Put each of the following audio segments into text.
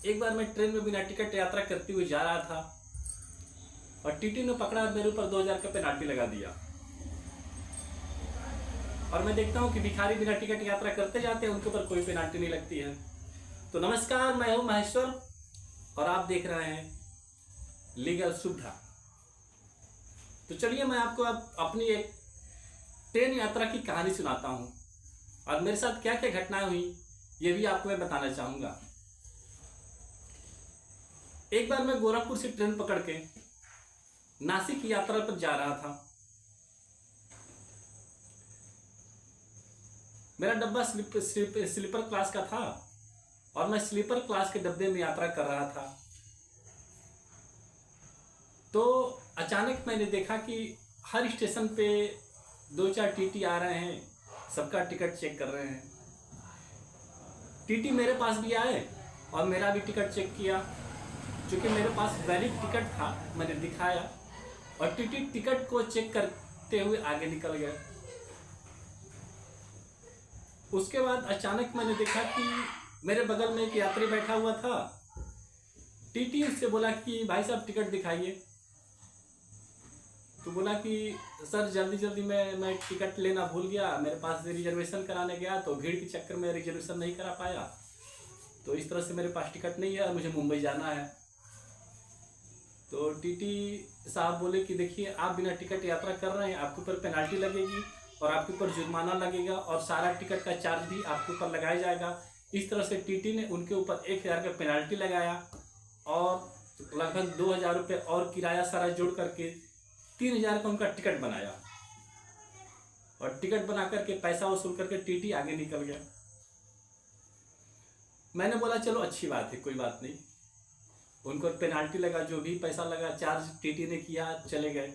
एक बार मैं ट्रेन में बिना टिकट यात्रा करते हुए जा रहा था और टीटी ने पकड़ा, मेरे ऊपर 2000 का पेनाल्टी लगा दिया। और मैं देखता हूँ कि भिखारी बिना टिकट यात्रा करते जाते हैं, उनके ऊपर कोई पेनाल्टी नहीं लगती है। तो नमस्कार, मैं हूं महेश्वर और आप देख रहे हैं लीगल सुविधा। तो चलिए मैं आपको अब अपनी एक ट्रेन यात्रा की कहानी सुनाता हूं और मेरे साथ क्या क्या घटनाएं हुई ये भी आपको मैं बताना चाहूंगा। एक बार मैं गोरखपुर से ट्रेन पकड़ के नासिक की यात्रा पर जा रहा था। मेरा डब्बा स्लीपर क्लास का था और मैं स्लीपर क्लास के डब्बे में यात्रा कर रहा था। तो अचानक मैंने देखा कि हर स्टेशन पे 2-4 टीटी आ रहे हैं, सबका टिकट चेक कर रहे हैं। टीटी मेरे पास भी आए और मेरा भी टिकट चेक किया। क्योंकि मेरे पास वैलिड टिकट था, मैंने दिखाया और टीटी टिकट को चेक करते हुए आगे निकल गए। उसके बाद अचानक मैंने देखा कि मेरे बगल में एक यात्री बैठा हुआ था। टीटी उससे बोला कि भाई साहब टिकट दिखाइए। तो बोला कि सर जल्दी जल्दी मैं टिकट लेना भूल गया, मेरे पास रिजर्वेशन कराने गया तो भीड़ के चक्कर में रिजर्वेशन नहीं करा पाया, तो इस तरह से मेरे पास टिकट नहीं है, मुझे मुंबई जाना है। तो टीटी साहब बोले कि देखिए आप बिना टिकट यात्रा कर रहे हैं, आपके ऊपर पेनाल्टी लगेगी और आपके ऊपर जुर्माना लगेगा और सारा टिकट का चार्ज भी आपके ऊपर लगाया जाएगा। इस तरह से टीटी ने उनके ऊपर 1000 का पेनाल्टी लगाया और लगभग 2000 रुपये और किराया सारा जोड़ करके 3000 का उनका टिकट बनाया और टिकट बना करके पैसा वसूल करके टीटी आगे निकल गया। मैंने बोला चलो अच्छी बात है, कोई बात नहीं, उनको पेनाल्टी लगा, जो भी पैसा लगा चार्ज टीटी ने किया, चले गए।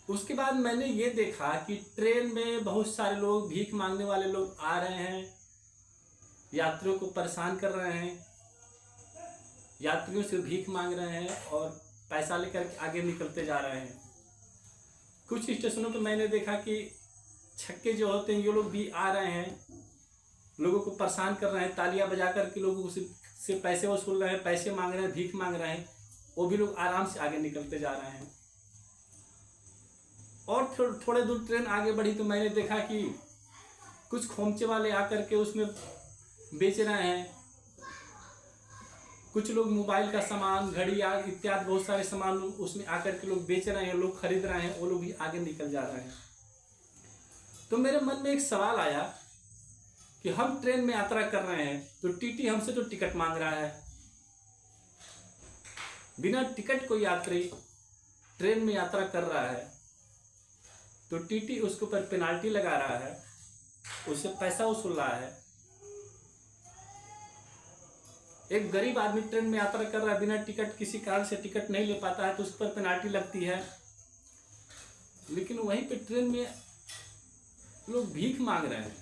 उसके बाद मैंने ये देखा कि ट्रेन में बहुत सारे लोग, भीख मांगने वाले लोग आ रहे हैं, यात्रियों को परेशान कर रहे हैं, यात्रियों से भीख मांग रहे हैं और पैसा लेकर के आगे निकलते जा रहे हैं। कुछ स्टेशनों पर मैंने देखा कि छक्के जो होते हैं ये लोग भी आ रहे हैं, लोगों को परेशान कर रहे हैं, तालियां बजा करके लोगों से पैसे वसूल रहे हैं, पैसे मांग रहे हैं, भीख मांग रहे हैं, वो भी लोग आराम से आगे निकलते जा रहे हैं। और थोड़े दूर ट्रेन आगे बढ़ी तो मैंने देखा कि कुछ खोमचे वाले आकर के उसमें बेच रहे हैं। कुछ लोग मोबाइल का सामान, घड़ी आदि इत्यादि बहुत सारे सामान उसमें आकर के लोग बेच रहे हैं, लोग खरीद रहे हैं, वो लोग भी आगे निकल जा रहे हैं। तो मेरे मन में एक सवाल आया कि हम ट्रेन में यात्रा कर रहे हैं तो टीटी हमसे तो टिकट मांग रहा है, बिना टिकट कोई यात्री ट्रेन में यात्रा कर रहा है तो टीटी उसके ऊपर पेनाल्टी लगा रहा है, उससे पैसा वसूल रहा है। एक गरीब आदमी ट्रेन में यात्रा कर रहा है, बिना टिकट, किसी कारण से टिकट नहीं ले पाता है तो उस पर पेनाल्टी लगती है। लेकिन वहीं पे ट्रेन में लोग भीख मांग रहे हैं,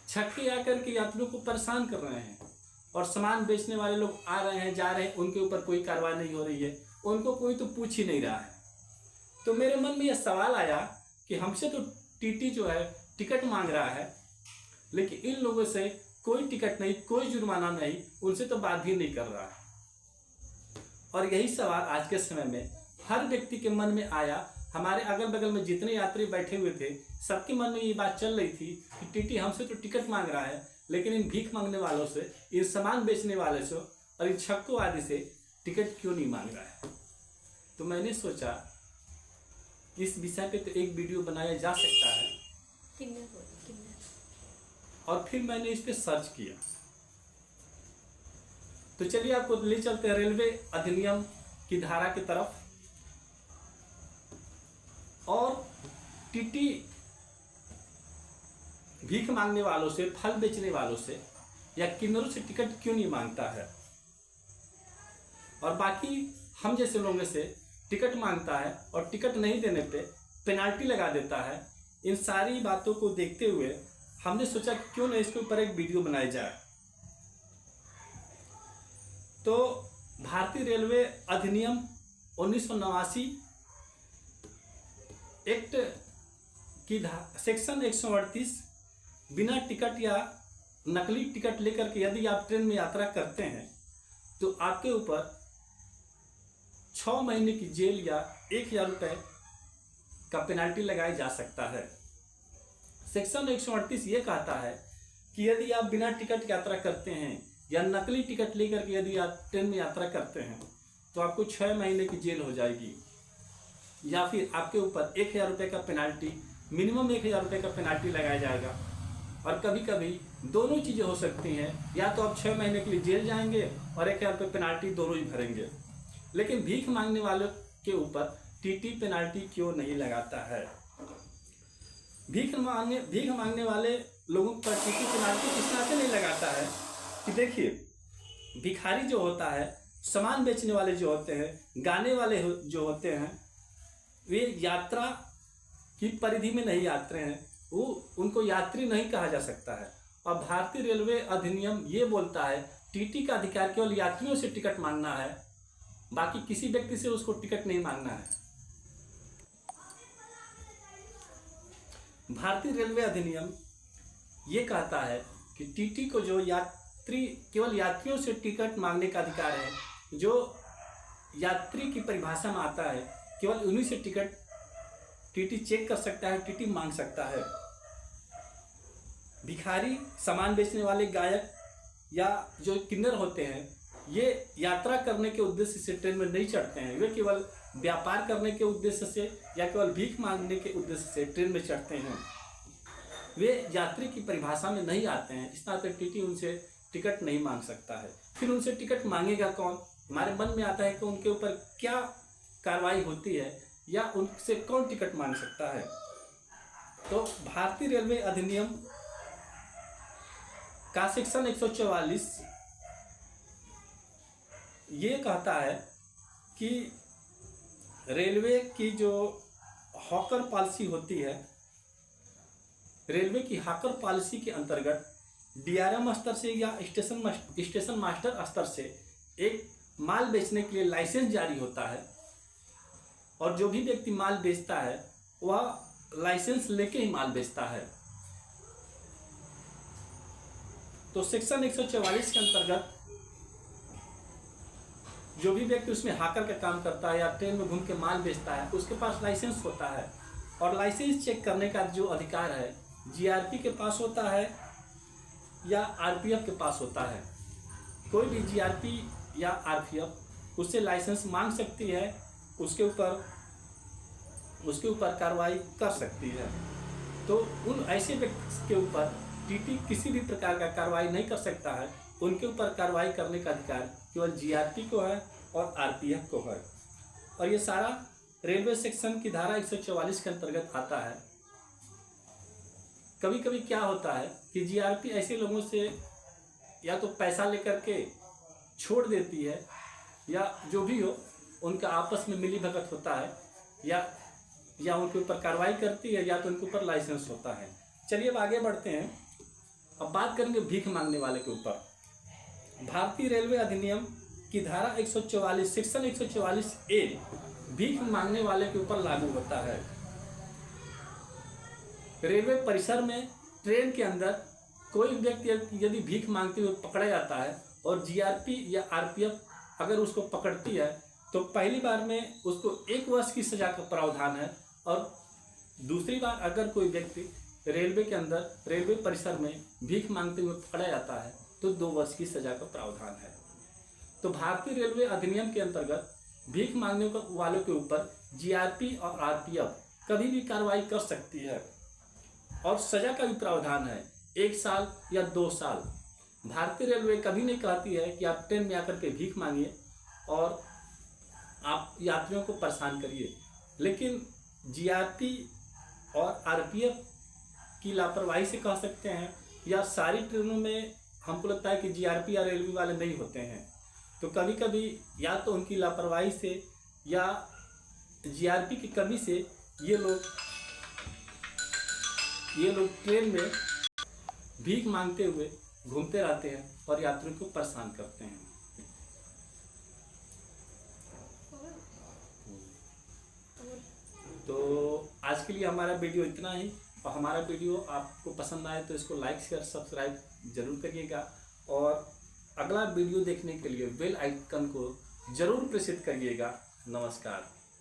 छक्के आकर के यात्रियों को परेशान कर रहे हैं और सामान बेचने वाले लोग आ रहे हैं, जा रहे हैं, उनके ऊपर कोई कार्रवाई नहीं हो रही है, उनको कोई तो पूछ ही नहीं रहा है। तो मेरे मन में यह सवाल आया कि हमसे तो टीटी जो है टिकट मांग रहा है, लेकिन इन लोगों से कोई टिकट नहीं, कोई जुर्माना नहीं, उनसे तो बात भी नहीं कर रहा है। और यही सवाल आज के समय में हर व्यक्ति के मन में आया। हमारे अगल बगल में जितने यात्री बैठे हुए थे, सबके मन में ये बात चल रही थी कि टीटी हमसे तो टिकट मांग रहा है, लेकिन इन भीख मांगने वालों से, इन सामान बेचने वाले से और इन छक्कों आदि से टिकट क्यों नहीं मांग रहा है। तो मैंने सोचा इस विषय पे तो एक वीडियो बनाया जा सकता है और फिर मैंने इस पे सर्च किया। तो चलिए आपको ले चलते हैं रेलवे अधिनियम की धारा की तरफ। और टीटी भीख मांगने वालों से, फल बेचने वालों से या किन्नरों से टिकट क्यों नहीं मांगता है और बाकी हम जैसे लोगों से टिकट मांगता है और टिकट नहीं देने पे पेनाल्टी लगा देता है। इन सारी बातों को देखते हुए हमने सोचा कि क्यों न इसके ऊपर एक वीडियो बनाया जाए। तो भारतीय रेलवे अधिनियम 1989 एक्ट की सेक्शन 138 बिना टिकट या नकली टिकट लेकर के यदि आप ट्रेन में यात्रा करते हैं तो आपके ऊपर 6 महीने की जेल या 1,000 रुपये का पेनाल्टी लगाया जा सकता है। सेक्शन 138 ये कहता है कि यदि आप बिना टिकट यात्रा करते हैं या नकली टिकट लेकर के यदि आप ट्रेन में यात्रा करते हैं तो आपको 6 महीने की जेल हो जाएगी या फिर आपके ऊपर 1,000 रुपये का पेनाल्टी, मिनिमम 1,000 रुपये का पेनाल्टी लगाया जाएगा। और कभी कभी दोनों चीज़ें हो सकती हैं, या तो आप 6 महीने के लिए जेल जाएंगे और 1,000 रुपये पेनाल्टी दोनों ही भरेंगे। लेकिन भीख मांगने वालों के ऊपर टीटी पेनाल्टी क्यों नहीं लगाता है? भीख मांगने वाले लोगों पर टीटी पेनाल्टी इस नाते नहीं लगाता है कि देखिए, भिखारी जो होता है, सामान बेचने वाले जो होते हैं, गाने वाले जो होते हैं, वे यात्रा की परिधि में नहीं आते हैं, वो उनको यात्री नहीं कहा जा सकता है। और भारतीय रेलवे अधिनियम ये बोलता है टीटी का अधिकार केवल यात्रियों से टिकट मांगना है, बाकी किसी व्यक्ति से उसको टिकट नहीं मांगना है। भारतीय रेलवे अधिनियम ये कहता है कि टीटी को जो केवल यात्रियों से टिकट मांगने का अधिकार है, जो यात्री की परिभाषा में आता है, केवल उन्हीं से टिकट टीटी चेक कर सकता है, टीटी मांग सकता है। भिखारी, सामान बेचने वाले, गायक या जो किन्नर होते हैं, ये यात्रा करने के उद्देश्य से ट्रेन में नहीं चढ़ते हैं। वे केवल व्यापार करने के उद्देश्य से या केवल भीख मांगने के उद्देश्य से ट्रेन में चढ़ते हैं। वे यात्री की परिभाषा में नहीं आते हैं, इस नाते टीटी उनसे टिकट नहीं मांग सकता है। फिर उनसे टिकट मांगेगा कौन? हमारे मन में आता है कि उनके ऊपर क्या कार्रवाई होती है या उनसे कौन टिकट मांग सकता है। तो भारतीय रेलवे अधिनियम का सेक्शन 144 ये कहता है कि रेलवे की जो हॉकर पॉलिसी होती है, रेलवे की हॉकर पॉलिसी के अंतर्गत डीआरएम स्तर से या स्टेशन मास्टर स्तर से एक माल बेचने के लिए लाइसेंस जारी होता है, और जो भी व्यक्ति माल बेचता है वह लाइसेंस लेके ही माल बेचता है। तो सेक्शन 144 के अंतर्गत जो भी व्यक्ति उसमें हाकर का काम करता है या ट्रेन में घूम के माल बेचता है, उसके पास लाइसेंस होता है, और लाइसेंस चेक करने का जो अधिकार है जीआरपी के पास होता है या आरपीएफ के पास होता है। कोई भी जीआरपी या आरपीएफ उससे लाइसेंस मांग सकती है, उसके ऊपर कार्रवाई कर सकती है। तो उन ऐसे व्यक्ति के ऊपर टीटी किसी भी प्रकार का कार्रवाई नहीं कर सकता है। उनके ऊपर कार्रवाई करने का अधिकार केवल जीआरपी को है और आरपीएफ को है, और ये सारा रेलवे सेक्शन की धारा 144 के अंतर्गत आता है। कभी कभी क्या होता है कि जीआरपी ऐसे लोगों से या तो पैसा लेकर के छोड़ देती है, या जो भी हो उनका आपस में मिली भगत होता है, या उनके ऊपर कार्रवाई करती है, या तो उनके ऊपर लाइसेंस होता है। चलिए अब आगे बढ़ते हैं। अब बात करेंगे भीख मांगने वाले के ऊपर। भारतीय रेलवे अधिनियम की धारा 144 सेक्शन 144A भीख मांगने वाले के ऊपर लागू होता है। रेलवे परिसर में ट्रेन के अंदर कोई व्यक्ति यदि भीख मांगते हुए पकड़ा जाता है और जीआरपी या आरपीएफ अगर उसको पकड़ती है तो पहली बार में उसको 1 वर्ष की सजा का प्रावधान है, और दूसरी बार अगर कोई व्यक्ति रेलवे के अंदर रेलवे परिसर में भीख मांगते हुए पकड़ा जाता है तो 2 वर्ष की सजा का प्रावधान है। तो भारतीय रेलवे अधिनियम के अंतर्गत भीख मांगने वालों के ऊपर जीआरपी और आरपीएफ कभी भी कार्रवाई कर सकती है, और सजा का भी प्रावधान है 1 साल या 2 साल। भारतीय रेलवे कभी नहीं कहती है कि आप ट्रेन में आकर के भीख मांगिए और आप यात्रियों को परेशान करिए, लेकिन जीआरपी और आरपीएफ की लापरवाही से कह सकते हैं, या सारी ट्रेनों में हमको लगता है कि जीआरपी या रेलवे वाले नहीं होते हैं। तो कभी कभी या तो उनकी लापरवाही से या जीआरपी की कमी से ये लोग ट्रेन में भीख मांगते हुए घूमते रहते हैं और यात्रियों को परेशान करते हैं। तो आज के लिए हमारा वीडियो इतना ही, और हमारा वीडियो आपको पसंद आए तो इसको लाइक शेयर सब्सक्राइब जरूर करिएगा और अगला वीडियो देखने के लिए बेल आइकन को जरूर प्रेसित करिएगा। नमस्कार।